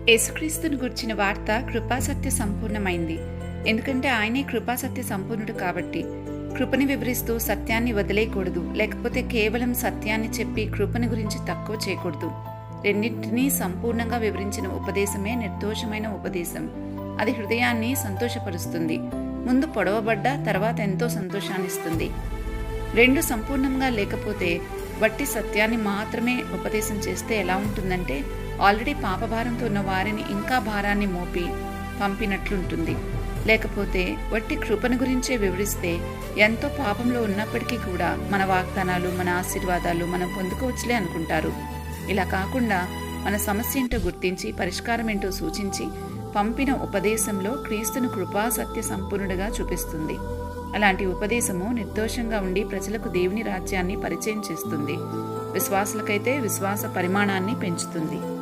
యేసుక్రీస్తును గుర్చిన వార్త కృపాసత్య సంపూర్ణమైంది. ఎందుకంటే ఆయనే కృపాసత్య సంపూర్ణుడు కాబట్టి. కృపని వివరిస్తూ సత్యాన్ని వదిలేయకూడదు, లేకపోతే కేవలం సత్యాన్ని చెప్పి కృపని గురించి తక్కువ చేయకూడదు. రెండింటినీ సంపూర్ణంగా వివరించిన ఉపదేశమే నిర్దోషమైన ఉపదేశం. అది హృదయాన్ని సంతోషపరుస్తుంది. ముందు పొడవబడ్డ తర్వాత ఎంతో సంతోషాన్నిస్తుంది. రెండు సంపూర్ణంగా లేకపోతే వట్టి సత్యాన్ని మాత్రమే ఉపదేశం చేస్తే ఎలా ఉంటుందంటే, ఆల్రెడీ పాపభారంతో ఉన్న వారిని ఇంకా భారాన్ని మోపి పంపినట్లుంటుంది. లేకపోతే వట్టి కృపను గురించే వివరిస్తే ఎంతో పాపంలో ఉన్నప్పటికీ కూడా మన వాగ్దానాలు, మన ఆశీర్వాదాలు మనం పొందుకోవచ్చులే అనుకుంటారు. ఇలా కాకుండా మన సమస్య ఏంటో గుర్తించి పరిష్కారం ఏంటో సూచించి పంపిన ఉపదేశంలో క్రీస్తును కృపా సత్య సంపూర్ణుడిగా చూపిస్తుంది. అలాంటి ఉపదేశము నిర్దోషంగా ఉండి ప్రజలకు దేవుని రాజ్యాన్ని పరిచయం చేస్తుంది. విశ్వాసులకైతే విశ్వాస పరిమాణాన్ని పెంచుతుంది.